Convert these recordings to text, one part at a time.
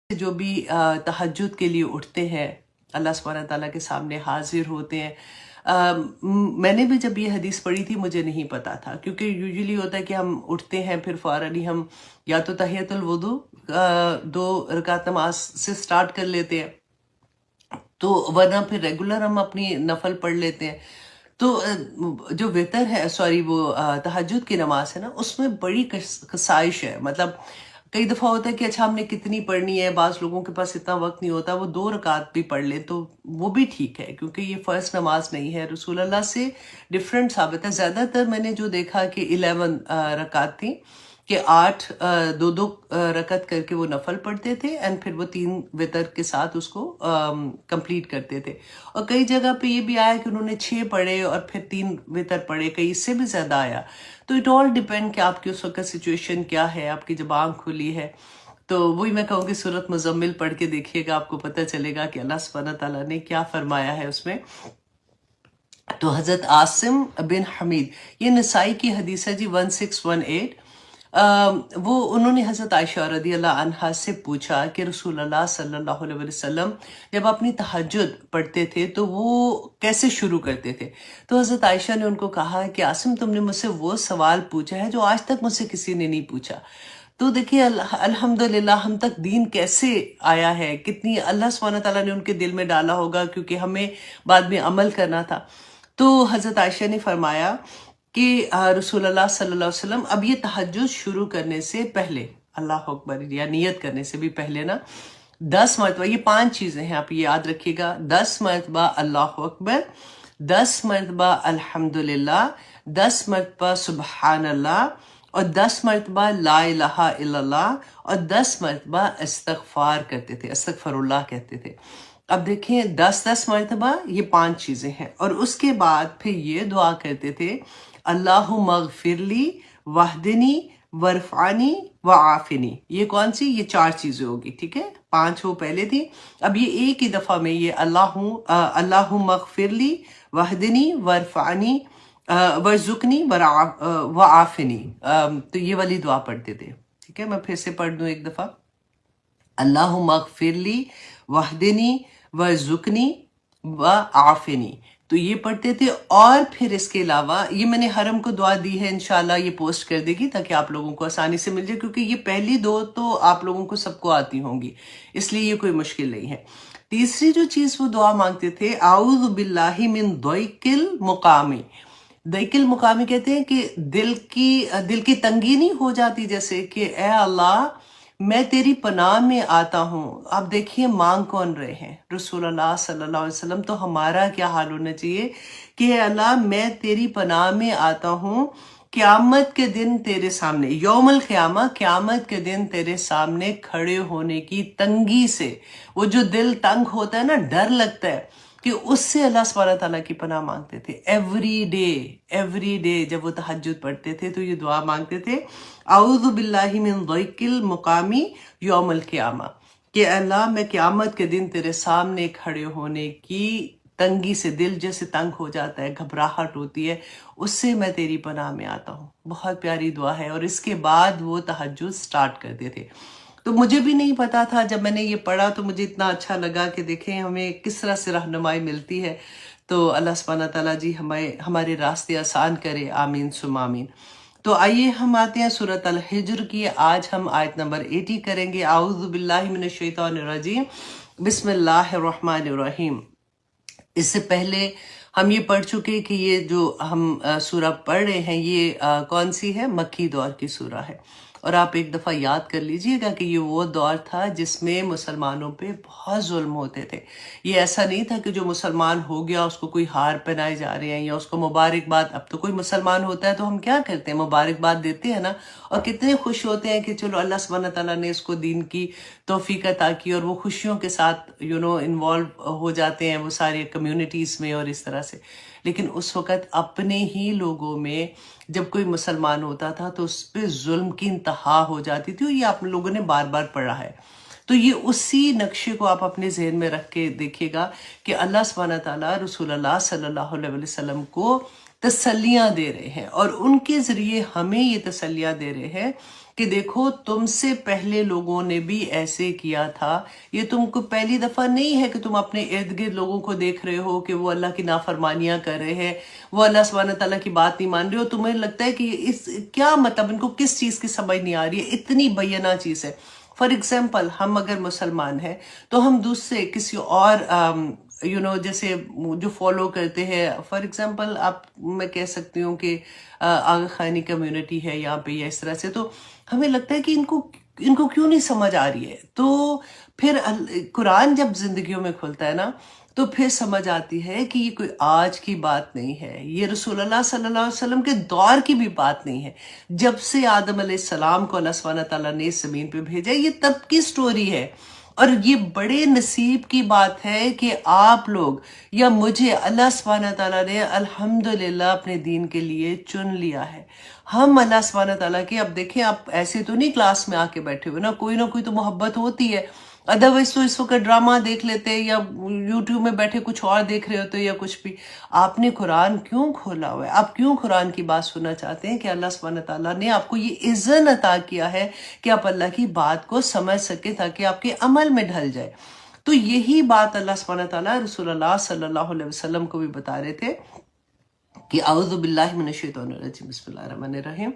جو بھی تہجد کے لیے اٹھتے ہیں اللہ سبحانہ تعالیٰ کے سامنے حاضر ہوتے ہیں. میں نے بھی جب یہ حدیث پڑھی تھی مجھے نہیں پتا تھا، کیونکہ یوزلی ہوتا ہے کہ ہم اٹھتے ہیں پھر فوراً ہی ہم یا تو تحیۃ الوضو 2 رکعت نماز سے سٹارٹ کر لیتے ہیں، تو ورنہ پھر ریگولر ہم اپنی نفل پڑھ لیتے ہیں. تو جو وتر ہے، سوری وہ تہجد کی نماز ہے نا، اس میں بڑی کسائش ہے. مطلب کئی دفعہ ہوتا ہے کہ اچھا ہم نے کتنی پڑھنی ہے، بعض لوگوں کے پاس اتنا وقت نہیں ہوتا، وہ 2 رکعت بھی پڑھ لیں تو وہ بھی ٹھیک ہے، کیونکہ یہ فرض نماز نہیں ہے. رسول اللہ سے ڈیفرنٹ ثابت ہے. زیادہ تر میں نے جو دیکھا کہ 11 رکعت تھیں، کہ 8 2 رکعت کر کے وہ نفل پڑھتے تھے، اینڈ پھر وہ 3 وتر کے ساتھ اس کو کمپلیٹ کرتے تھے. اور کئی جگہ پہ یہ بھی آیا کہ انہوں نے 6 پڑھے اور پھر 3 وتر پڑھے، کئی اس سے بھی زیادہ آیا. تو اٹ آل ڈیپینڈ کہ آپ کی اس وقت سچویشن کیا ہے، آپ کی جب آنکھ کھلی ہے. تو وہی میں کہوں گی سورۃ مزمل پڑھ کے دیکھیے گا، آپ کو پتہ چلے گا کہ اللہ سبحانہ تعالیٰ نے کیا فرمایا ہے اس میں. تو حضرت عاصم بن حمید، یہ نسائی کی حدیث ہے جی 1618. وہ انہوں نے حضرت عائشہ رضی اللہ عنہا سے پوچھا کہ رسول اللہ صلی اللہ علیہ وسلم جب اپنی تہجد پڑھتے تھے تو وہ کیسے شروع کرتے تھے. تو حضرت عائشہ نے ان کو کہا کہ عاصم تم نے مجھ سے وہ سوال پوچھا ہے جو آج تک مجھ سے کسی نے نہیں پوچھا. تو دیکھیے الحمدللہ ہم تک دین کیسے آیا ہے، کتنی اللہ سبحانہ تعالیٰ نے ان کے دل میں ڈالا ہوگا، کیونکہ ہمیں بعد میں عمل کرنا تھا. تو حضرت عائشہ نے فرمایا کہ رسول اللہ صلی اللہ علیہ وسلم اب یہ تہجد شروع کرنے سے پہلے، اللہ اکبر یا نیت کرنے سے بھی پہلے نا 10 مرتبہ، یہ 5 چیزیں ہیں آپ یہ یاد رکھیے گا، 10 مرتبہ اللہ اکبر، 10 مرتبہ الحمدللہ، 10 مرتبہ سبحان اللہ، اور 10 مرتبہ لا الہ الا اللہ، اور 10 مرتبہ استغفار کرتے تھے، استغفر اللہ کہتے تھے. اب دیکھیں 10 مرتبہ یہ 5 چیزیں ہیں، اور اس کے بعد پھر یہ دعا کرتے تھے اللہم اغفر لی واہدنی ورفعنی وعافنی. یہ کون سی؟ یہ 4 چیزیں ہوگی، ٹھیک ہے، 5 وہ پہلے تھی. اب یہ ایک ہی دفعہ میں یہ اللہم اغفر لی واہدنی ورفعنی ورزقنی وعافنی، تو یہ والی دعا پڑھتے تھے. ٹھیک ہے، میں پھر سے پڑھ دوں ایک دفعہ، اللہم اغفر لی واہدنی ورزقنی وعافنی. تو یہ پڑھتے تھے. اور پھر اس کے علاوہ یہ میں نے حرم کو دعا دی ہے، انشاءاللہ یہ پوسٹ کر دے گی تاکہ آپ لوگوں کو آسانی سے مل جائے، کیونکہ یہ پہلی 2 تو آپ لوگوں کو سب کو آتی ہوں گی، اس لیے یہ کوئی مشکل نہیں ہے. تیسری جو چیز وہ دعا مانگتے تھے اعوذ باللہ من ضیق المقامی. ضیق المقامی کہتے ہیں کہ دل کی تنگی نہیں ہو جاتی، جیسے کہ اے اللہ میں تیری پناہ میں آتا ہوں. آپ دیکھیے مانگ کون رہے ہیں؟ رسول اللہ صلی اللہ علیہ وسلم. تو ہمارا کیا حال ہونا چاہیے کہ اے اللہ میں تیری پناہ میں آتا ہوں قیامت کے دن تیرے سامنے، یوم القیامہ، قیامت کے دن تیرے سامنے کھڑے ہونے کی تنگی سے. وہ جو دل تنگ ہوتا ہے نا، ڈر لگتا ہے، کہ اس سے اللہ سبحانہ تعالیٰ کی پناہ مانگتے تھے. ایوری ڈے جب وہ تہجد پڑھتے تھے تو یہ دعا مانگتے تھے اعوذ باللہ من ضیق المقامی یوم القیامہ، کہ اللہ میں قیامت کے دن تیرے سامنے کھڑے ہونے کی تنگی سے، دل جیسے تنگ ہو جاتا ہے، گھبراہٹ ہوتی ہے، اس سے میں تیری پناہ میں آتا ہوں. بہت پیاری دعا ہے. اور اس کے بعد وہ تہجد سٹارٹ کرتے تھے. تو مجھے بھی نہیں پتا تھا، جب میں نے یہ پڑھا تو مجھے اتنا اچھا لگا کہ دیکھیں ہمیں کس طرح سے رہنمائی ملتی ہے. تو اللہ سبحانہ تعالیٰ جی ہمارے راستے آسان کرے، آمین ثم آمین. تو آئیے ہم آتے ہیں سورۃ الحجر کی. آج ہم آیت نمبر 80 کریں گے. اعوذ باللہ من الشیطان الرجیم، بسم اللہ الرحمن الرحیم. اس سے پہلے ہم یہ پڑھ چکے کہ یہ جو ہم سورہ پڑھ رہے ہیں یہ کون سی ہے؟ مکی دور کی سورہ ہے. اور آپ ایک دفعہ یاد کر لیجئے گا کہ یہ وہ دور تھا جس میں مسلمانوں پہ بہت ظلم ہوتے تھے. یہ ایسا نہیں تھا کہ جو مسلمان ہو گیا اس کو کوئی ہار پہنائے جا رہے ہیں یا اس کو مبارکباد. اب تو کوئی مسلمان ہوتا ہے تو ہم کیا کرتے ہیں؟ مبارکباد دیتے ہیں نا، اور کتنے خوش ہوتے ہیں کہ چلو اللہ سبحانہ تعالیٰ نے اس کو دین کی توفیق عطا کی، اور وہ خوشیوں کے ساتھ انوالو ہو جاتے ہیں وہ سارے کمیونٹیز میں اور اس طرح سے. لیکن اس وقت اپنے ہی لوگوں میں جب کوئی مسلمان ہوتا تھا تو اس پہ ظلم کی انتہا ہو جاتی تھی. یہ آپ لوگوں نے بار بار پڑھا ہے. تو یہ اسی نقشے کو آپ اپنے ذہن میں رکھ کے دیکھیے گا کہ اللہ سبحانہ تعالیٰ رسول اللہ صلی اللہ علیہ وسلم کو تسلیاں دے رہے ہیں، اور ان کے ذریعے ہمیں یہ تسلیاں دے رہے ہیں کہ دیکھو تم سے پہلے لوگوں نے بھی ایسے کیا تھا، یہ تم کو پہلی دفعہ نہیں ہے کہ تم اپنے ارد گرد لوگوں کو دیکھ رہے ہو کہ وہ اللہ کی نافرمانیاں کر رہے ہیں، وہ اللہ سبحانہ تعالیٰ کی بات نہیں مان رہے، اور تمہیں لگتا ہے کہ اس کیا مطلب، ان کو کس چیز کی سمجھ نہیں آ رہی ہے، اتنی بینہ چیز ہے۔ فار ایگزامپل ہم اگر مسلمان ہیں تو ہم دوسرے کسی اور جیسے جو فالو کرتے ہیں، فار ایگزامپل میں کہہ سکتی ہوں کہ آغا خانی کمیونٹی ہے یہاں پہ یا اس طرح سے، تو ہمیں لگتا ہے کہ ان کو کیوں نہیں سمجھ آ رہی ہے، تو پھر قرآن جب زندگیوں میں کھلتا ہے نا تو پھر سمجھ آتی ہے کہ یہ کوئی آج کی بات نہیں ہے، یہ رسول اللہ صلی اللہ علیہ وسلم کے دور کی بھی بات نہیں ہے، جب سے آدم علیہ السلام کو اللہ سبحانہ تعالیٰ نے اس زمین پہ بھیجا، یہ تب کی سٹوری ہے۔ اور یہ بڑے نصیب کی بات ہے کہ آپ لوگ یا مجھے اللہ سبحانہ تعالیٰ نے الحمدللہ اپنے دین کے لیے چن لیا ہے۔ ہم اللہ سبحانہ تعالیٰ کے، اب دیکھیں آپ ایسے تو نہیں کلاس میں آ کے بیٹھے ہوئے نا، کوئی نہ کوئی تو محبت ہوتی ہے، ادروائز تو اس وقت ڈرامہ دیکھ لیتے یا یوٹیوب میں بیٹھے کچھ اور دیکھ رہے ہوتے یا کچھ بھی۔ آپ نے قرآن کیوں کھولا ہوا ہے؟ آپ کیوں قرآن کی بات سننا چاہتے ہیں؟ کہ اللہ سبحانہ تعالیٰ نے آپ کو یہ اذن عطا کیا ہے کہ آپ اللہ کی بات کو سمجھ سکے تاکہ آپ کے عمل میں ڈھل جائے۔ تو یہی بات اللہ سبحانہ تعالیٰ رسول اللہ صلی اللہ علیہ وسلم کو بھی بتا رہے تھے کہ اعوذ باللہ من الشیطان الرجیم، بسم اللہ الرحمن الرحیم،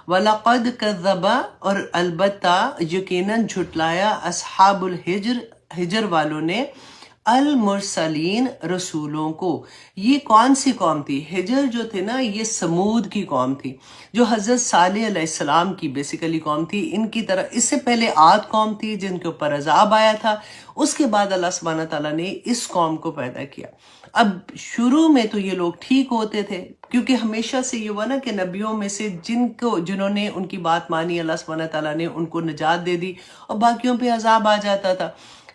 وَلَقَدْ كَذَّبَ، اور البتہ یقیناً جھٹلایا، اصحاب الحجر والوں نے، المرسلین رسولوں کو۔ یہ کون سی قوم تھی؟ حجر جو تھے نا، یہ سمود کی قوم تھی، جو حضرت صالح علیہ السلام کی بیسیکلی قوم تھی۔ ان کی طرح اس سے پہلے عاد قوم تھی جن کے اوپر عذاب آیا تھا، اس کے بعد اللہ سبحانہ تعالیٰ نے اس قوم کو پیدا کیا۔ اب شروع میں تو یہ لوگ ٹھیک ہوتے تھے، کیونکہ ہمیشہ سے یہ ہوا نا کہ نبیوں میں سے جنہوں نے ان کی بات مانی، اللہ سبحانہ تعالیٰ نے ان کو نجات دے دی اور باقیوں پہ عذاب آ جاتا تھا۔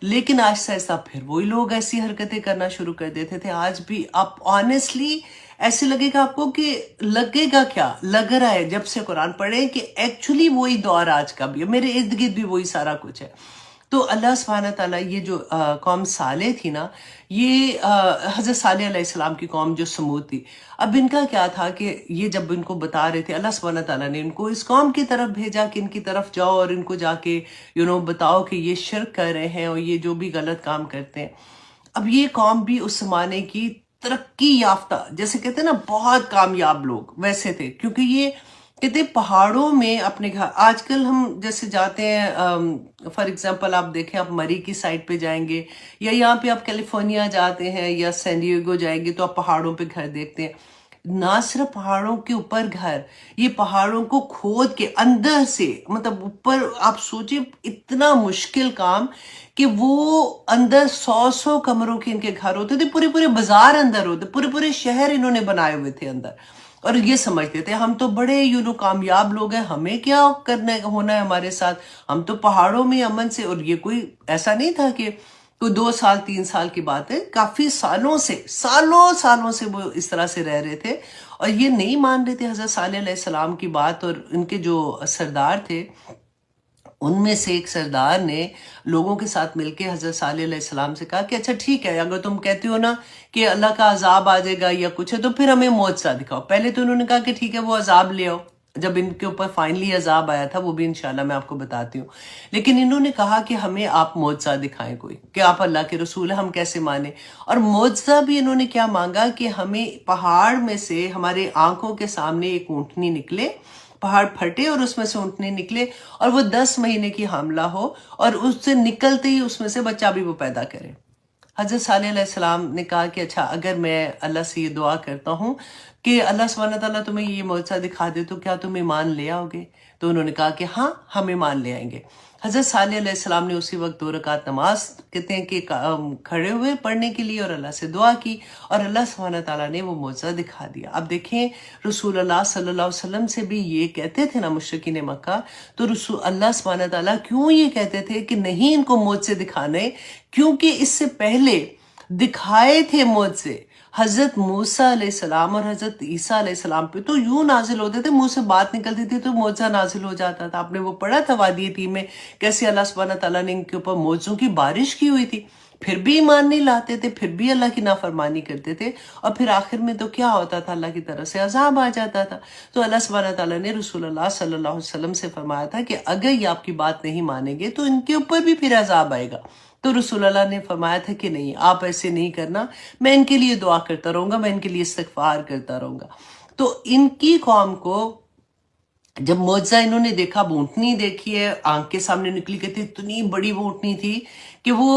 لیکن آہستہ آہستہ پھر وہی لوگ ایسی حرکتیں کرنا شروع کر دیتے تھے۔ آج بھی آپ آنیسٹلی ایسے لگے گا آپ کو کہ لگے گا کیا لگ رہا ہے جب سے قرآن پڑھیں کہ ایکچولی وہی دور آج کا بھی ہے، میرے ارد گرد بھی وہی سارا کچھ ہے۔ تو اللہ سبحانہ تعالیٰ یہ جو قوم صالح تھی نا، یہ حضرت صالح علیہ السلام کی قوم جو سمود تھی، اب ان کا کیا تھا کہ یہ جب ان کو بتا رہے تھے، اللہ سبحانہ تعالیٰ نے ان کو اس قوم کی طرف بھیجا کہ ان کی طرف جاؤ اور ان کو جا کے بتاؤ کہ یہ شرک کر رہے ہیں اور یہ جو بھی غلط کام کرتے ہیں۔ اب یہ قوم بھی اس زمانے کی ترقی یافتہ، جیسے کہتے ہیں نا بہت کامیاب لوگ ویسے تھے، کیونکہ یہ کہتے پہاڑوں میں اپنے گھر، آج کل ہم جیسے جاتے ہیں فار ایگزامپل آپ دیکھیں، آپ مری کی سائڈ پہ جائیں گے یا یہاں پہ آپ کیلیفورنیا جاتے ہیں یا سین ڈیگو جائیں گے تو آپ پہاڑوں پہ گھر دیکھتے ہیں۔ نہ صرف پہاڑوں کے اوپر گھر، یہ پہاڑوں کو کھود کے اندر سے، مطلب اوپر، آپ سوچیں اتنا مشکل کام کہ وہ اندر 100 کمروں کے ان کے گھر ہوتے تھے، پورے بازار اندر ہوتے، پورے شہر انہوں نے بنائے ہوئے تھے اندر، اور یہ سمجھتے تھے ہم تو بڑے کامیاب لوگ ہیں، ہمیں کیا ہونا ہے ہمارے ساتھ، ہم تو پہاڑوں میں امن سے۔ اور یہ کوئی ایسا نہیں تھا کہ کوئی 2 سال 3 سال کی بات ہے، کافی سالوں سے وہ اس طرح سے رہ رہے تھے، اور یہ نہیں مان رہے تھے حضرت صالح علیہ السلام کی بات۔ اور ان کے جو سردار تھے، ان میں سے ایک سردار نے لوگوں کے ساتھ مل کے حضرت صالح علیہ السلام سے کہا کہ اچھا ٹھیک ہے، اگر تم کہتے ہو نا کہ اللہ کا عذاب آ جائے گا یا کچھ ہے تو پھر ہمیں معجزہ دکھاؤ۔ پہلے تو انہوں نے کہا کہ ٹھیک ہے وہ عذاب لے آؤ، جب ان کے اوپر فائنلی عذاب آیا تھا وہ بھی انشاءاللہ میں آپ کو بتاتی ہوں، لیکن انہوں نے کہا کہ ہمیں آپ معجزہ دکھائیں کوئی، کہ آپ اللہ کے رسول ہیں، ہم کیسے مانیں۔ اور معجزہ بھی انہوں نے کیا مانگا کہ ہمیں پہاڑ میں سے ہمارے آنکھوں کے سامنے ایک اونٹنی نکلے، پہاڑ پھٹے اور اس میں سے اونٹنے نکلے، اور وہ 10 مہینے کی حاملہ ہو، اور اس سے نکلتے ہی اس میں سے بچہ بھی وہ پیدا کرے۔ حضرت صالح علیہ السلام نے کہا کہ اچھا اگر میں اللہ سے یہ دعا کرتا ہوں کہ اللہ سبحانہ تعالیٰ تمہیں یہ معجزہ دکھا دے تو کیا تم ایمان لے آؤ گے؟ تو انہوں نے کہا کہ ہاں ہم ایمان لے آئیں گے۔ حضرت صالح علیہ السلام نے اسی وقت 2 رکعت نماز کہتے ہیں کہ کھڑے ہوئے پڑھنے کے لیے اور اللہ سے دعا کی، اور اللہ سبحانہ تعالیٰ نے وہ معجزہ دکھا دیا۔ اب دیکھیں رسول اللہ صلی اللہ علیہ وسلم سے بھی یہ کہتے تھے نا مشرکین مکہ، تو رسول اللہ سبحانہ تعالیٰ کیوں یہ کہتے تھے کہ نہیں ان کو معجزے دکھانے؟ کیونکہ اس سے پہلے دکھائے تھے معجزے۔ حضرت موسیٰ علیہ السلام اور حضرت عیسیٰ علیہ السلام پہ تو یوں نازل ہوتے تھے، منہ سے بات نکلتی تھی تو معجزہ نازل ہو جاتا تھا. آپ نے وہ پڑھا تھا وادی تیم میں کیسے اللہ سبحانہ تعالیٰ نے ان کے اوپر معجزوں کی بارش کی ہوئی تھی، پھر بھی ایمان نہیں لاتے تھے، پھر بھی اللہ کی نافرمانی کرتے تھے، اور پھر آخر میں تو کیا ہوتا تھا، اللہ کی طرف سے عذاب آ جاتا تھا. تو اللہ سبحانہ تعالیٰ نے رسول اللہ صلی اللہ علیہ وسلم سے فرمایا تھا کہ اگر یہ آپ کی بات نہیں مانیں گے تو ان کے اوپر بھی پھر عذاب آئے گا. تو رسول اللہ نے فرمایا تھا کہ نہیں، آپ ایسے نہیں کرنا، میں ان کے لیے دعا کرتا رہوں گا، میں ان کے لیے استغفار کرتا رہوں گا. تو ان کی قوم کو جب معجزہ انہوں نے دیکھا، اونٹنی دیکھی ہے، آنکھ کے سامنے نکلی، کہتے اتنی بڑی وہ اونٹنی تھی کہ وہ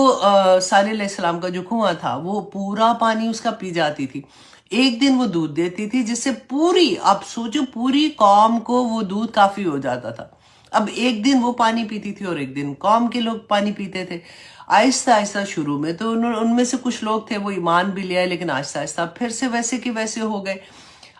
صالح علیہ السلام کا جو کنواں تھا وہ پورا پانی اس کا پی جاتی تھی. ایک دن وہ دودھ دیتی تھی جس سے پوری، آپ سوچو، پوری قوم کو وہ دودھ کافی ہو جاتا تھا. اب ایک دن وہ پانی پیتی تھی اور ایک دن قوم کے لوگ پانی پیتے تھے. آہستہ آہستہ شروع میں تو ان میں سے کچھ لوگ تھے وہ ایمان بھی لے آئے، لیکن آہستہ آہستہ پھر سے ویسے کے ویسے ہو گئے.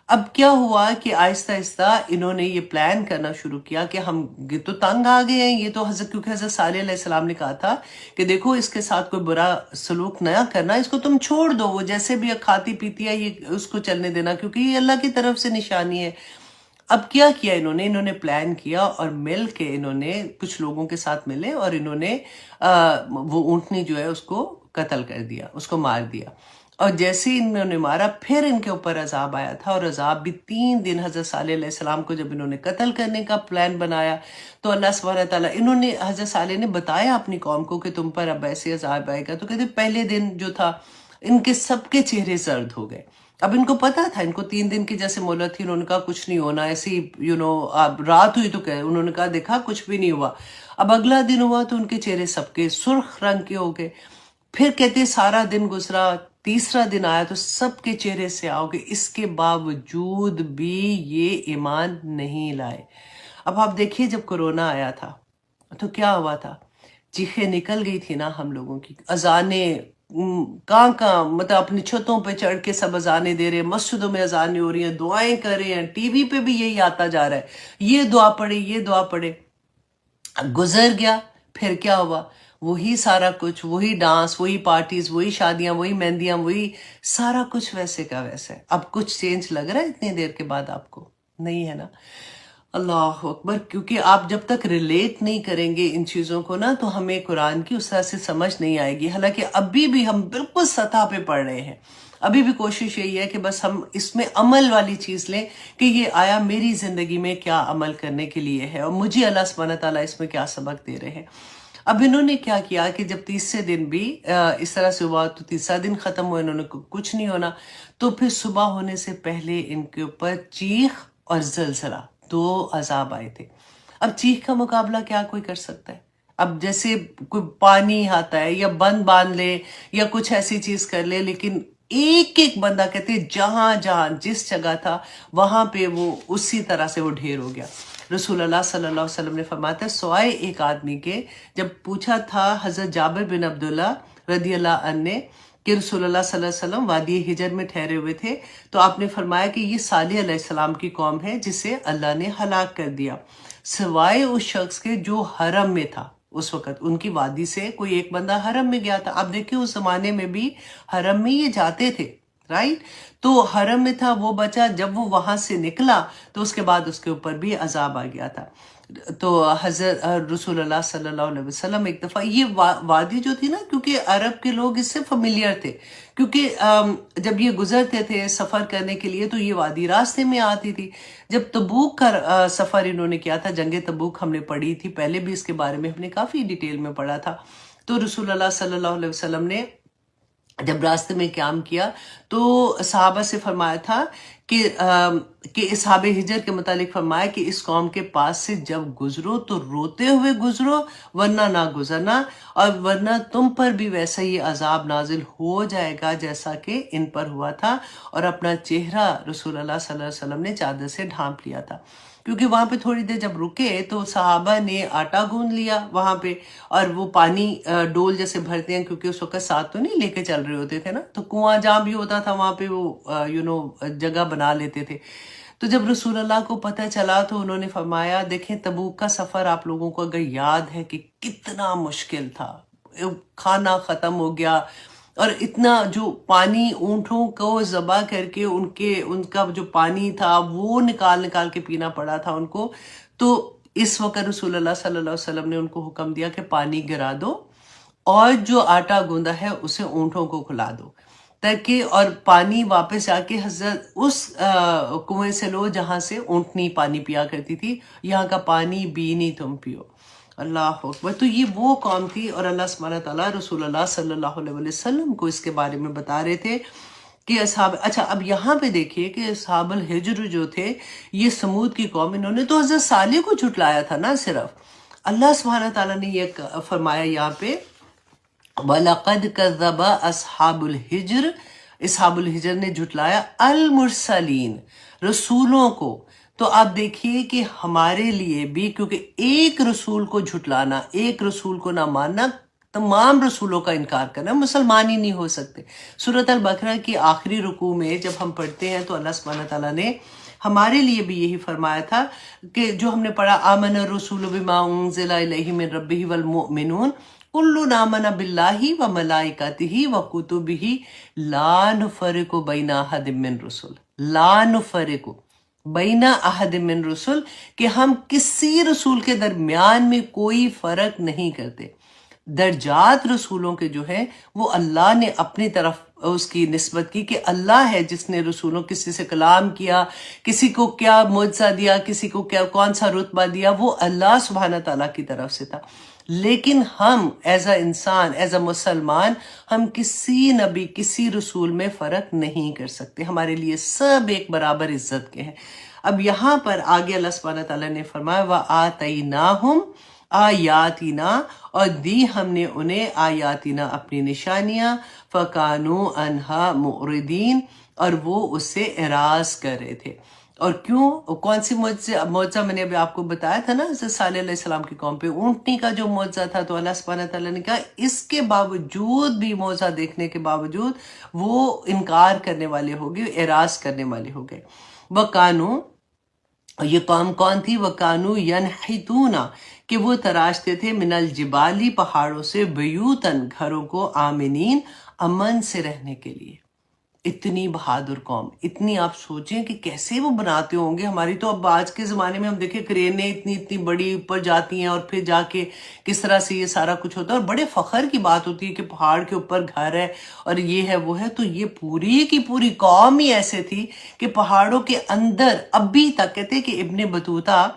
اب کیا ہوا کہ آہستہ آہستہ انہوں نے یہ پلان کرنا شروع کیا کہ ہم یہ تو تنگ آ گئے ہیں، یہ تو کیونکہ حضرت صالح علیہ السلام نے کہا تھا کہ دیکھو اس کے ساتھ کوئی برا سلوک نہ کرنا، اس کو تم چھوڑ دو، وہ جیسے بھی کھاتی پیتی ہے یہ اس کو چلنے دینا، کیونکہ یہ اللہ کی طرف سے نشانی ہے. اب کیا کیا انہوں نے پلان کیا اور مل کے انہوں نے کچھ لوگوں کے ساتھ ملے اور انہوں نے وہ اونٹنی جو ہے اس کو قتل کر دیا، اس کو مار دیا. اور جیسے انہوں نے مارا پھر ان کے اوپر عذاب آیا تھا، اور عذاب بھی 3 دن حضرت صالح علیہ السلام کو جب انہوں نے قتل کرنے کا پلان بنایا تو اللہ سبحانہ تعالیٰ، انہوں نے حضرت صالح نے بتایا اپنی قوم کو کہ تم پر اب ایسے عذاب آئے گا. تو کہتے پہلے دن جو تھا ان کے سب کے چہرے زرد ہو گئے. اب ان کو پتا تھا، ان کو 3 دن کی جیسے مہلت تھی، انہوں نے کہا کچھ نہیں ہونا، ایسی اب رات ہوئی تو انہوں نے کہا دیکھا کچھ بھی نہیں ہوا. اب اگلا دن ہوا تو ان کے چہرے سب کے سرخ رنگ کے ہو گئے. پھر کہتے سارا دن گزرا، تیسرا دن آیا تو سب کے چہرے سے آؤ گے، اس کے باوجود بھی یہ ایمان نہیں لائے. اب آپ دیکھیے جب کرونا آیا تھا تو کیا ہوا تھا، چیخیں نکل گئی تھی نا ہم لوگوں کی، اذانیں کہاں مطلب اپنی چھتوں پہ چڑھ کے سب اذانیں دے رہے ہیں، مسجدوں میں اذانیں ہو رہی ہیں، دعائیں کر رہے ہیں، ٹی وی پہ بھی یہی آتا جا رہا ہے، یہ دعا پڑھے یہ دعا پڑھے. گزر گیا، پھر کیا ہوا، وہی سارا کچھ، وہی ڈانس، وہی پارٹیز، وہی شادیاں، وہی مہندیاں، وہی سارا کچھ ویسے کا ویسے. اب کچھ چینج لگ رہا ہے اتنی دیر کے بعد آپ کو؟ نہیں ہے نا. اللہ اکبر. کیونکہ آپ جب تک ریلیٹ نہیں کریں گے ان چیزوں کو نا تو ہمیں قرآن کی اس طرح سے سمجھ نہیں آئے گی. حالانکہ ابھی بھی ہم بالکل سطح پہ پڑھ رہے ہیں، ابھی بھی کوشش یہی ہے کہ بس ہم اس میں عمل والی چیز لیں کہ یہ آیا میری زندگی میں کیا عمل کرنے کے لیے ہے اور مجھے اللہ سبحانہ تعالیٰ اس میں کیا سبق دے رہے ہیں. اب انہوں نے کیا کیا کہ جب تیسرے دن بھی اس طرح سے ہوا تو تیسرا دن ختم ہوا، انہوں نے کچھ نہیں ہونا، تو پھر صبح ہونے سے پہلے ان کے اوپر چیخ اور زلزلہ، 2 عذاب آئے تھے. اب چیخ کا مقابلہ کیا کوئی کر سکتا ہے؟ اب جیسے کوئی پانی آتا ہے یا بند باندھ لے یا کچھ ایسی چیز کر لے، لیکن ایک ایک بندہ کہتے جہاں جہاں جس جگہ تھا وہاں پہ وہ اسی طرح سے وہ ڈھیر ہو گیا. رسول اللہ صلی اللہ علیہ وسلم نے فرمایا تھا سوائے ایک آدمی کے، جب پوچھا تھا حضرت جابر بن عبداللہ رضی اللہ عنہ نے کہ رسول اللہ صلی اللہ علیہ وسلم وادی ہجر میں ٹھہرے ہوئے تھے تو آپ نے فرمایا کہ یہ صالح علیہ السلام کی قوم ہے جسے اللہ نے ہلاک کر دیا، سوائے اس شخص کے جو حرم میں تھا. اس وقت ان کی وادی سے کوئی ایک بندہ حرم میں گیا تھا. آپ دیکھیں اس زمانے میں بھی حرم میں یہ جاتے تھے، رائٹ؟ تو حرم میں تھا، وہ بچا. جب وہ وہاں سے نکلا تو اس کے بعد اس کے اوپر بھی عذاب آ گیا تھا. تو حضرت رسول اللہ صلی اللہ علیہ وسلم ایک دفعہ یہ وادی جو تھی نا، کیونکہ عرب کے لوگ اس سے فیملیئر تھے، کیونکہ جب یہ گزرتے تھے سفر کرنے کے لیے تو یہ وادی راستے میں آتی تھی. جب تبوک کا سفر انہوں نے کیا تھا، جنگ تبوک ہم نے پڑھی تھی پہلے بھی، اس کے بارے میں ہم نے کافی ڈیٹیل میں پڑھا تھا. تو رسول اللہ صلی اللہ علیہ وسلم نے جب راستے میں قیام کیا تو صحابہ سے فرمایا تھا کہ اصحاب ہجر کے متعلق فرمایا کہ اس قوم کے پاس سے جب گزرو تو روتے ہوئے گزرو ورنہ نہ گزرنا، اور ورنہ تم پر بھی ویسا ہی عذاب نازل ہو جائے گا جیسا کہ ان پر ہوا تھا. اور اپنا چہرہ رسول اللہ صلی اللہ علیہ وسلم نے چادر سے ڈھانپ لیا تھا، کیونکہ وہاں پہ تھوڑی دیر جب رکے تو صحابہ نے آٹا گوندھ لیا وہاں پہ، اور وہ پانی ڈول جیسے بھرتے ہیں، کیونکہ اس وقت ساتھ تو نہیں لے کے چل رہے ہوتے تھے نا، تو کنواں جہاں بھی ہوتا تھا وہاں پہ وہ جگہ بنا لیتے تھے. تو جب رسول اللہ کو پتہ چلا تو انہوں نے فرمایا دیکھیں تبوک کا سفر آپ لوگوں کو اگر یاد ہے کہ کتنا مشکل تھا، کھانا ختم ہو گیا، اور اتنا جو پانی اونٹوں کو ذبح کر کے ان کا جو پانی تھا وہ نکال کے پینا پڑا تھا ان کو. تو اس وقت رسول اللہ صلی اللہ علیہ وسلم نے ان کو حکم دیا کہ پانی گرا دو اور جو آٹا گوندا ہے اسے اونٹوں کو کھلا دو، تاکہ اور پانی واپس جا کے حضرت اس کنویں سے لو جہاں سے اونٹنی پانی پیا کرتی تھی، یہاں کا پانی بھی نہیں تم پیو. اللہ اکبر. تو یہ وہ قوم تھی، اور اللہ سبحانہ تعالیٰ رسول اللہ صلی اللہ علیہ وسلم کو اس کے بارے میں بتا رہے تھے کہ اچھا اب یہاں پہ دیکھیے کہ اصحاب الحجر جو تھے، یہ سمود کی قوم، انہوں نے تو حضرت صالح کو جھٹلایا تھا نا صرف. اللہ سبحانہ تعالیٰ نے یہ فرمایا یہاں پہ وَلَقَدْ كَذَّبَ أَصْحَابُ الْحِجْرِ، اصحاب الحجر نے جھٹلایا المرسلین، رسولوں کو. تو آپ دیکھیے کہ ہمارے لیے بھی، کیونکہ ایک رسول کو جھٹلانا، ایک رسول کو نہ ماننا، تمام رسولوں کا انکار کرنا، مسلمان ہی نہیں ہو سکتے. سورۃ البقرہ کی آخری رکوع میں جب ہم پڑھتے ہیں تو اللہ سبحانہ تعالیٰ نے ہمارے لیے بھی یہی فرمایا تھا کہ جو ہم نے پڑھا آمن الرسول بما انزل الیہ من ربہ والمؤمنون کل آمن باللہ وملائکتہ وکتبہ لا نفرق بین احد من رسل، لا نفرق بین احد من رسل، کہ ہم کسی رسول کے درمیان میں کوئی فرق نہیں کرتے. درجات رسولوں کے جو ہیں وہ اللہ نے اپنی طرف اس کی نسبت کی کہ اللہ ہے جس نے رسولوں کسی سے کلام کیا، کسی کو کیا معجزہ دیا، کسی کو کیا کون سا رتبہ دیا، وہ اللہ سبحانہ تعالیٰ کی طرف سے تھا. لیکن ہم ایز اے انسان، ایز اے مسلمان، ہم کسی نبی کسی رسول میں فرق نہیں کر سکتے، ہمارے لیے سب ایک برابر عزت کے ہیں. اب یہاں پر آگے اللہ سبحانہ تعالیٰ نے فرمایا وَآتَيْنَاهُمْ آیاتنا، اور دی ہم نے انہیں آیاتنا اپنی نشانیاں، فَكَانُوا عَنْهَا مُعْرِضِينَ، اور وہ اس سے اعراض کر رہے تھے. اور کیوں؟ کون سی معجزہ میں نے ابھی آپ کو بتایا تھا نا، حضرت صالح علیہ السلام کی قوم پہ اونٹنی کا جو معجزہ تھا، تو اللہ سبحانہ تعالیٰ نے کہا اس کے باوجود بھی، معجزہ دیکھنے کے باوجود وہ انکار کرنے والے ہو گئے، اعراض کرنے والے ہو گئے. وَكَانُوا، یہ قوم کون تھی؟ وَكَانُوا يَنْحِتُونَ، کہ وہ تراشتے تھے من الجبالی، پہاڑوں سے، بیوتن، گھروں کو، آمنین، امن سے رہنے کے لیے. اتنی بہادر قوم، اتنی آپ سوچیں کہ کیسے وہ بناتے ہوں گے. ہماری تو اب آج کے زمانے میں ہم دیکھیں کرینیں اتنی بڑی اوپر جاتی ہیں اور پھر جا کے کس طرح سے یہ سارا کچھ ہوتا ہے، اور بڑے فخر کی بات ہوتی ہے کہ پہاڑ کے اوپر گھر ہے اور یہ ہے وہ ہے. تو یہ پوری کی پوری قوم ہی ایسے تھی کہ پہاڑوں کے اندر ابھی تک. کہتے کہ ابن بطوطہ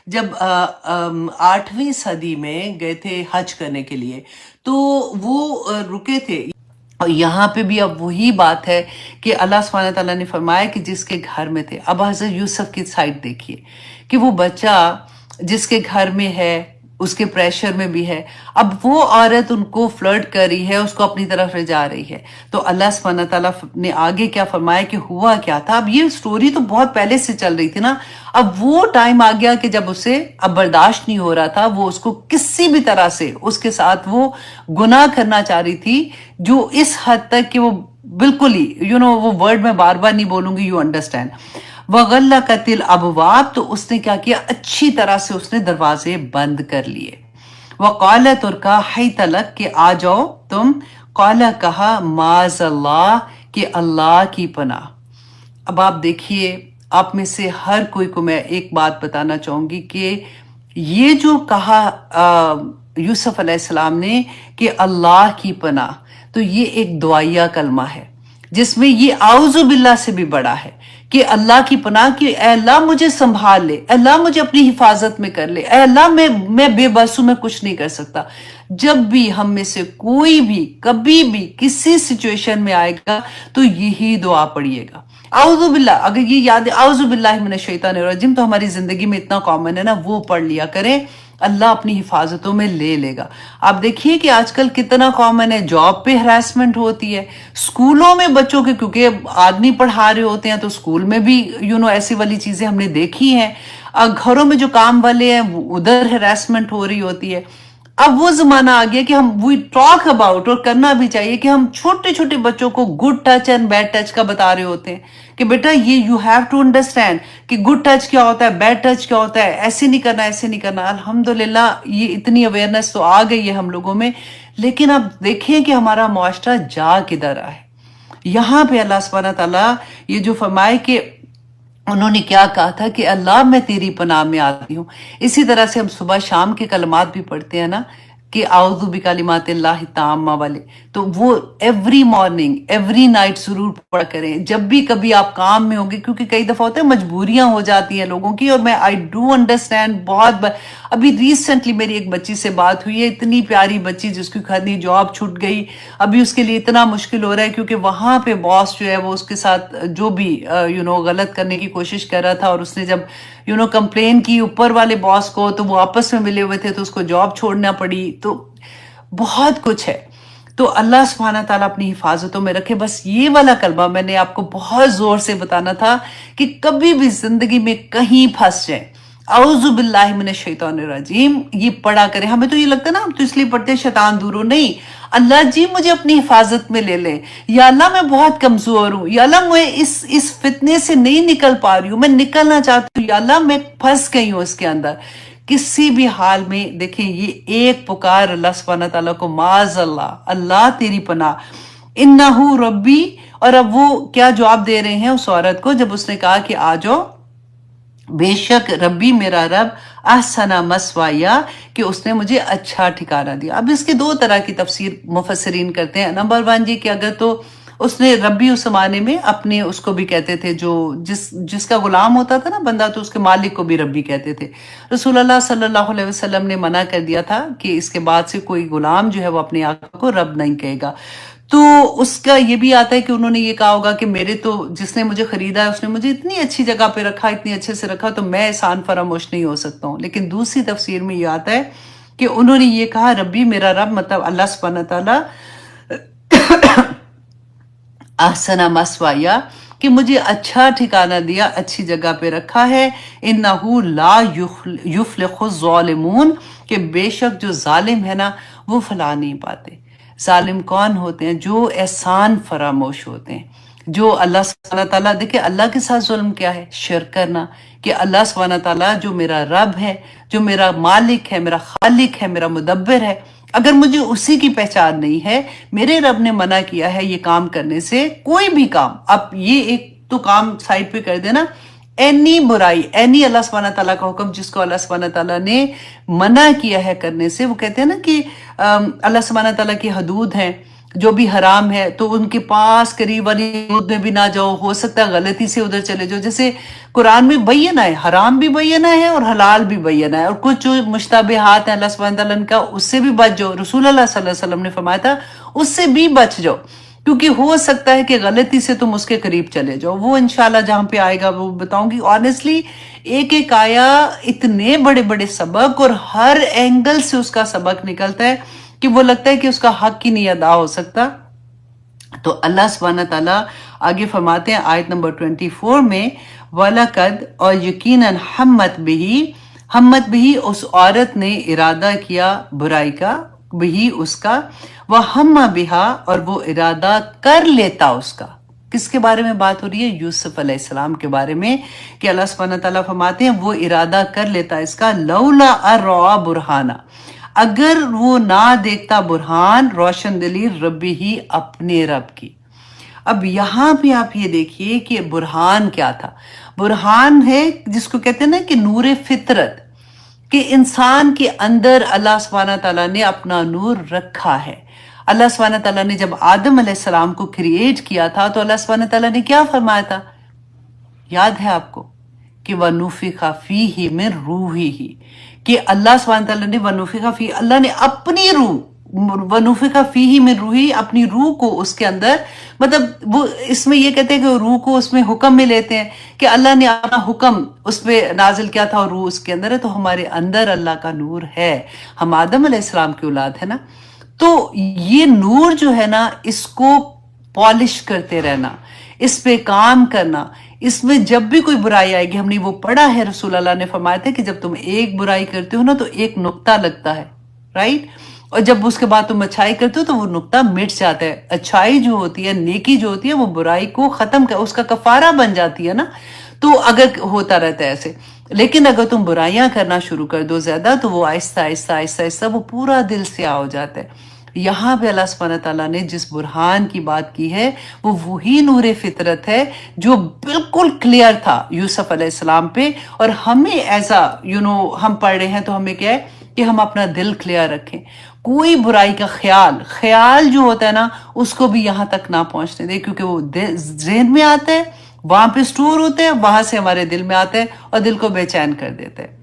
جب 8ویں صدی میں گئے تھے حج کرنے کے لیے تو وہ رکے تھے. اور یہاں پہ بھی اب وہی بات ہے کہ اللہ سبحانہ تعالیٰ نے فرمایا کہ جس کے گھر میں تھے. اب حضرت یوسف کی سائڈ دیکھیے کہ وہ بچہ جس کے گھر میں ہے اس کے پریشر میں بھی ہے، اب وہ عورت ان کو فلرٹ کر رہی ہے، اس کو اپنی طرف لے جا رہی ہے. تو اللہ سبحانہ تعالیٰ نے آگے کیا فرمایا کہ ہوا کیا تھا. اب یہ سٹوری تو بہت پہلے سے چل رہی تھی نا، اب وہ ٹائم آ گیا کہ جب اسے اب برداشت نہیں ہو رہا تھا، وہ اس کو کسی بھی طرح سے اس کے ساتھ وہ گناہ کرنا چاہ رہی تھی، جو اس حد تک کہ وہ بالکل ہی وہ ورڈ میں بار بار نہیں بولوں گی، یو انڈرسٹینڈ. وَغَلَّقَتِ الْأَبْوَابَ، تو اس نے کیا کیا، اچھی طرح سے اس نے دروازے بند کر لیے. وَقَالَتْ، اور کہا، حَيْتَ لَكْ، کہ آ جاؤ تم. قَالَ، کہا، مَعَاذَ اللَّهِ، کہ اللہ کی پناہ. اب آپ دیکھیے، آپ میں سے ہر کوئی کو میں ایک بات بتانا چاہوں گی کہ یہ جو کہا یوسف علیہ السلام نے کہ اللہ کی پناہ، تو یہ ایک دعائیہ کلمہ ہے جس میں یہ اعوذ باللہ سے بھی بڑا ہے کہ اللہ کی پناہ، کہ اے اللہ مجھے سنبھال لے، اے اللہ مجھے اپنی حفاظت میں کر لے، اے اللہ میں بے بس ہوں، میں کچھ نہیں کر سکتا. جب بھی ہم میں سے کوئی بھی کبھی بھی کسی سچویشن میں آئے گا تو یہی دعا پڑھیے گا، اعوذ باللہ. اگر یہ یاد ہے اعوذ باللہ من الشیطان الرجیم، تو ہماری زندگی میں اتنا کامن ہے نا، وہ پڑھ لیا کریں، اللہ اپنی حفاظتوں میں لے لے گا. آپ دیکھیے کہ آج کل کتنا کامن ہے، جاب پہ ہراسمنٹ ہوتی ہے، اسکولوں میں بچوں کے، کیونکہ آدمی پڑھا رہے ہوتے ہیں تو اسکول میں بھی ایسی والی چیزیں ہم نے دیکھی ہیں. گھروں میں جو کام والے ہیں ادھر ہراسمنٹ ہو رہی ہوتی ہے. اب وہ زمانہ آ گیا کہ ہم وی ٹاک اباؤٹ، اور کرنا بھی چاہیے، کہ ہم چھوٹے چھوٹے بچوں کو good touch and bad touch کا بتا رہے ہوتے ہیں کہ بیٹا یہ یو ہیو ٹو انڈرسٹینڈ کہ گڈ ٹچ کیا ہوتا ہے، بیڈ ٹچ کیا ہوتا ہے، ایسے نہیں کرنا، ایسے نہیں کرنا. الحمدللہ یہ اتنی اویئرنیس تو آ گئی ہے ہم لوگوں میں، لیکن اب دیکھیں کہ ہمارا معاشرہ جا کدھر رہا ہے. یہاں پہ اللہ سبحانہ تعالیٰ یہ جو فرمائے کہ انہوں نے کیا کہا تھا کہ اللہ میں تیری پناہ میں آتی ہوں. اسی طرح سے ہم صبح شام کے کلمات بھی پڑھتے ہیں نا کہ اعوذ بکلمات اللہ التامہ والے، تو وہ ایوری مارننگ ایوری نائٹ ضرور پڑھا کریں جب بھی کبھی آپ کام میں ہوں گے، کیونکہ کئی دفعہ ہوتا ہے مجبوریاں ہو جاتی ہیں لوگوں کی. اور میں آئی ڈو انڈرسٹینڈ بہت ابھی ریسنٹلی میری ایک بچی سے بات ہوئی ہے، اتنی پیاری بچی جس کی خدی جاب چھوٹ گئی. ابھی اس کے لیے اتنا مشکل ہو رہا ہے کیونکہ وہاں پہ باس جو ہے وہ اس کے ساتھ جو بھی غلط کرنے کی کوشش کر رہا تھا، اور اس نے جب کمپلین کی اوپر والے باس کو تو وہ آپس میں ملے ہوئے تھے تو اس کو جاب چھوڑنا پڑی. تو بہت کچھ ہے. تو اللہ سبحانہ تعالیٰ اپنی حفاظتوں میں رکھے. بس یہ والا کلمہ میں نے آپ کو بہت زور سے بتانا تھا کہ کبھی بھی زندگی میں کہیں پھنس جائیں، اعوذ باللہ من الشیطان الرجیم یہ پڑھا کریں. ہمیں تو یہ لگتا ہے نا ہم تو اس لیے پڑھتے ہیں شیطان دور ہو، نہیں، اللہ جی مجھے اپنی حفاظت میں لے لیں. یا اللہ میں بہت کمزور ہوں، یا اللہ میں اس فتنے سے نہیں نکل پا رہی ہوں، میں نکلنا چاہتی ہوں، یا اللہ میں پھنس گئی ہوں اس کے اندر. کسی بھی حال میں دیکھیں یہ ایک پکار اللہ سبحانہ تعالیٰ کو، معاذ اللہ، اللہ تیری پناہ، انہو ربی. اور اب وہ کیا جواب دے رہے ہیں اس عورت کو جب اس نے کہا کہ آ جاؤ، بے شک ربی میرا رب احسن مسوایا کہ اس نے مجھے اچھا ٹھکانہ دیا. اب اس کے دو طرح کی تفسیر مفسرین کرتے ہیں. نمبر 1 جی کہ اگر تو اس نے ربی اس زمانے میں اپنے اس کو بھی کہتے تھے جو جس کا غلام ہوتا تھا نا بندہ، تو اس کے مالک کو بھی ربی کہتے تھے. رسول اللہ صلی اللہ علیہ وسلم نے منع کر دیا تھا کہ اس کے بعد سے کوئی غلام جو ہے وہ اپنے آقا کو رب نہیں کہے گا. تو اس کا یہ بھی آتا ہے کہ انہوں نے یہ کہا ہوگا کہ میرے تو جس نے مجھے خریدا ہے اس نے مجھے اتنی اچھی جگہ پہ رکھا، اتنی اچھے سے رکھا، تو میں احسان فراموش نہیں ہو سکتا ہوں. لیکن دوسری تفسیر میں یہ آتا ہے کہ انہوں نے یہ کہا ربی میرا رب، مطلب اللہ سبحانہ تعالیٰ احسن مسوایا کہ مجھے اچھا ٹھکانہ دیا، اچھی جگہ پہ رکھا ہے. انہو لا یفلح الظالمون کہ بے شک جو ظالم ہے نا وہ فلاح نہیں پاتے. ظالم کون ہوتے ہیں؟ جو احسان فراموش ہوتے ہیں، جو اللہ سبحانہ تعالیٰ، دیکھیں اللہ کے ساتھ ظلم کیا ہے؟ شرک کرنا. کہ اللہ سبحانہ تعالیٰ جو میرا رب ہے، جو میرا مالک ہے، میرا خالق ہے، میرا مدبر ہے، اگر مجھے اسی کی پہچان نہیں ہے، میرے رب نے منع کیا ہے یہ کام کرنے سے، کوئی بھی کام، اب یہ ایک تو کام سائڈ پہ کر دینا، اینی برائی، اینی اللہ سبحانہ تعالیٰ کا حکم جس کو اللہ سبحانہ تعالیٰ نے منع کیا ہے کرنے سے، وہ کہتے ہیں نا کہ اللہ سبحانہ تعالیٰ کی حدود ہیں جو بھی حرام ہے تو ان کے پاس قریب والی حدود میں بھی نہ جاؤ، ہو سکتا ہے غلطی سے ادھر چلے جاؤ. جیسے قرآن میں بینہ ہے، حرام بھی بینہ ہے اور حلال بھی بینہ ہے، اور کچھ جو مشتبہات ہیں اللہ سبحانہ تعالیٰ کا اس سے بھی بچ جاؤ. رسول اللہ صلی اللہ علیہ وسلم نے فرمایا تھا اس سے بھی بچ جاؤ، کیونکہ ہو سکتا ہے کہ غلطی سے تم اس کے قریب چلے جاؤ. وہ انشاءاللہ جہاں پہ آئے گا وہ بتاؤں گی. آنیسٹلی ایک ایک آیا اتنے بڑے بڑے سبق، اور ہر اینگل سے اس کا سبق نکلتا ہے کہ وہ لگتا ہے کہ اس کا حق ہی نہیں ادا ہو سکتا. تو اللہ سبحانہ تعالیٰ آگے فرماتے ہیں آیت نمبر 24 میں، وَلَقَدْ اور یقیناً ہمت بھی اس عورت نے ارادہ کیا برائی کا، بھی اس کا، وَهَمَّ بِهَا اور وہ ارادہ کر لیتا اس کا. کس کے بارے میں بات ہو رہی ہے؟ یوسف علیہ السلام کے بارے میں، کہ اللہ سبحانہ تعالیٰ فرماتے ہیں وہ ارادہ کر لیتا اس کا، لولا الرعا برہانہ اگر وہ نہ دیکھتا برہان، روشن دلیل، ربی ہی اپنے رب کی. اب یہاں پہ آپ یہ دیکھیے کہ برہان کیا تھا. برہان ہے جس کو کہتے ہیں نا کہ نور فطرت، کہ انسان کے اندر اللہ سبحانہ تعالیٰ نے اپنا نور رکھا ہے. اللہ سبحانہ تعالیٰ نے جب آدم علیہ السلام کو کریٹ کیا تھا تو اللہ سبحانہ تعالیٰ نے کیا فرمایا تھا؟ یاد ہے آپ کو کہ وَنُفِخَ فِيهِ مِن رُوحِهِ، کہ اللہ سبحانہ تعالیٰ نے وَنُفِخَ فِيهِ، اللہ نے اپنی روح، وَنُفِخَ فِيهِ مِن رُوحِهِ، اپنی روح کو اس کے اندر، مطلب وہ اس میں یہ کہتے ہیں کہ روح کو اس میں حکم میں لیتے ہیں کہ اللہ نے اپنا حکم اس پہ نازل کیا تھا اور روح اس کے اندر ہے. تو ہمارے اندر اللہ کا نور ہے، ہم آدم علیہ السلام کی اولاد ہے نا. تو یہ نور جو ہے نا اس کو پالش کرتے رہنا، اس پہ کام کرنا. اس میں جب بھی کوئی برائی آئے گی، ہم نے وہ پڑھا ہے، رسول اللہ نے فرمایا تھا کہ جب تم ایک برائی کرتے ہو نا تو ایک نقطہ لگتا ہے، رائٹ، اور جب اس کے بعد تم اچھائی کرتے ہو تو وہ نقطہ مٹ جاتا ہے. اچھائی جو ہوتی ہے، نیکی جو ہوتی ہے، وہ برائی کو ختم کر، اس کا کفارہ بن جاتی ہے نا. تو اگر ہوتا رہتا ہے ایسے، لیکن اگر تم برائیاں کرنا شروع کر دو زیادہ تو وہ آہستہ آہستہ آہستہ آہستہ وہ پورا دل سیاہ ہو جاتا ہے. یہاں پہ اللہ سبحانہ تعالیٰ نے جس برہان کی بات کی ہے وہ وہی نور فطرت ہے جو بالکل کلیئر تھا یوسف علیہ السلام پہ، اور ہمیں ایسا ہم پڑھ رہے ہیں تو ہمیں کیا ہے کہ ہم اپنا دل کلیئر رکھیں، کوئی برائی کا خیال جو ہوتا ہے نا اس کو بھی یہاں تک نہ پہنچنے دے، کیونکہ وہ ذہن میں آتا ہے، وہاں پہ سٹور ہوتے ہیں، وہاں سے ہمارے دل میں آتا ہے اور دل کو بے چین کر دیتا ہے،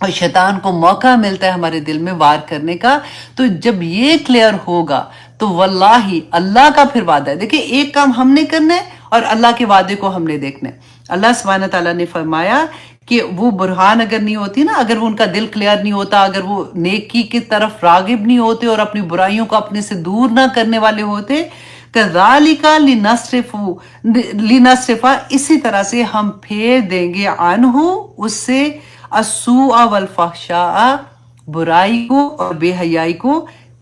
اور شیطان کو موقع ملتا ہے ہمارے دل میں وار کرنے کا۔ تو جب یہ کلیئر ہوگا تو واللہ اللہ کا پھر وعدہ ہے، دیکھیں ایک کام ہم نے کرنا ہے اور اللہ کے وعدے کو ہم نے دیکھنا ہے۔ اللہ سبحانہ تعالیٰ نے فرمایا کہ وہ برہان اگر نہیں ہوتی نا، اگر وہ ان کا دل کلیئر نہیں ہوتا، اگر وہ نیکی کی طرف راغب نہیں ہوتے اور اپنی برائیوں کو اپنے سے دور نہ کرنے والے ہوتے، کذالک لنصرف، اسی طرح سے ہم پھیر دیں گے عنہ اس سے، السوء والفحشاء، برائی کو اور بے حیائی کو۔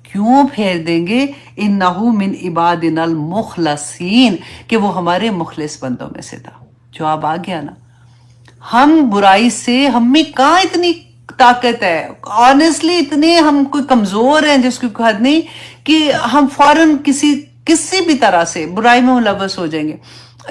کیوں پھیر دیں گے؟ انہ من عبادنا المخلصین، کہ وہ ہمارے مخلص بندوں میں سے تھا۔ جواب آ گیا نا، ہم برائی سے، ہم میں کہاں اتنی طاقت ہے، آنیسٹلی اتنے ہم کوئی کمزور ہیں جس کی کوئی حد نہیں کہ ہم فوراً کسی بھی طرح سے برائی میں ملوث ہو جائیں گے۔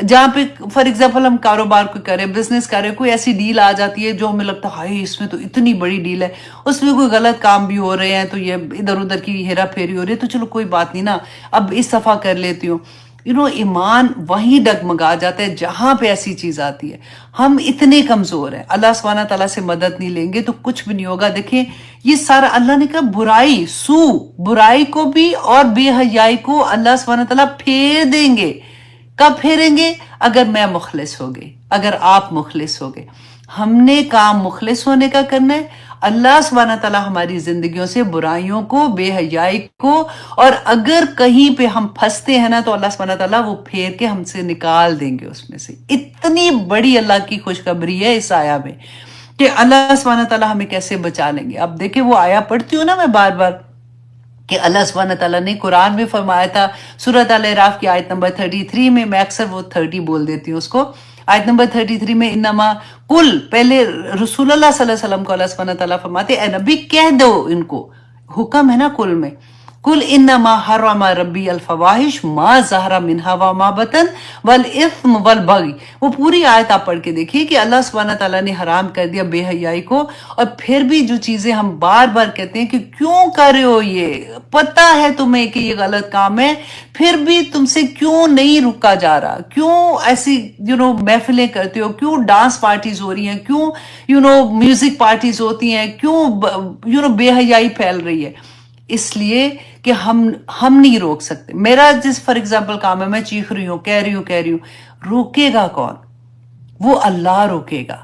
جہاں پہ فار ایگزامپل ہم کاروبار کو کریں، بزنس کریں، کوئی ایسی ڈیل آ جاتی ہے جو ہمیں لگتا ہے ہائی اس میں تو اتنی بڑی ڈیل ہے، اس میں کوئی غلط کام بھی ہو رہے ہیں تو یہ ادھر ادھر کی ہیرا پھیری ہو رہی ہے، تو چلو کوئی بات نہیں نا، اب اس دفعہ کر لیتی ہوں۔ ایمان وہیں ڈگمگا جاتا ہے جہاں پہ ایسی چیز آتی ہے۔ ہم اتنے کمزور ہیں، اللہ سبحانہ تعالیٰ سے مدد نہیں لیں گے تو کچھ بھی نہیں ہوگا۔ دیکھیں یہ سارا اللہ نے کہا برائی، برائی کو بھی اور بے حیائی کو اللہ سبحانہ تعالیٰ پھیر دیں گے۔ کب پھیریں گے؟ اگر میں مخلص ہو گئی، اگر آپ مخلص ہو گئے۔ ہم نے کام مخلص ہونے کا کرنا ہے۔ اللہ سبحانہ تعالیٰ ہماری زندگیوں سے برائیوں کو، بے حیائی کو، اور اگر کہیں پہ ہم پھنستے ہیں نا تو اللہ سبحانہ تعالیٰ وہ پھیر کے ہم سے نکال دیں گے اس میں سے۔ اتنی بڑی اللہ کی خوشخبری ہے اس آیا میں کہ اللہ سبحانہ تعالیٰ ہمیں کیسے بچا لیں گے۔ اب دیکھیں وہ آیا پڑھتی ہوں نا میں بار بار کہ اللہ سبحانہ تعالیٰ نے قرآن میں فرمایا تھا، سورۃ الاعراف کی آیت نمبر 33 میں، میں اکثر وہ 30 بول دیتی ہوں اس کو، آیت نمبر 33 میں انما کل، پہلے رسول اللہ صلی اللہ علیہ وسلم کو اللہ سبحانہ تعالیٰ فرماتے اے نبی کہہ دو، ان کو حکم ہے نا کل میں، کل انما حرم ربی الفواحش ما ظہر منہا وما بطن والاثم والبغی۔ وہ پوری آیت آپ پڑھ کے دیکھیے کہ اللہ سبحانہ تعالیٰ نے حرام کر دیا بے حیائی کو، اور پھر بھی جو چیزیں ہم بار بار کہتے ہیں کہ کیوں کر رہے ہو، یہ پتہ ہے تمہیں کہ یہ غلط کام ہے، پھر بھی تم سے کیوں نہیں رکا جا رہا، کیوں ایسی محفلیں کرتے ہو، کیوں ڈانس پارٹیز ہو رہی ہیں، کیوں میوزک پارٹیز ہوتی ہیں، کیوں بے حیائی پھیل رہی ہے؟ اس لیے کہ ہم نہیں روک سکتے۔ میرا جس فار ایگزامپل کام ہے، میں چیخ رہی ہوں، کہہ رہی ہوں، روکے گا کون؟ وہ اللہ روکے گا۔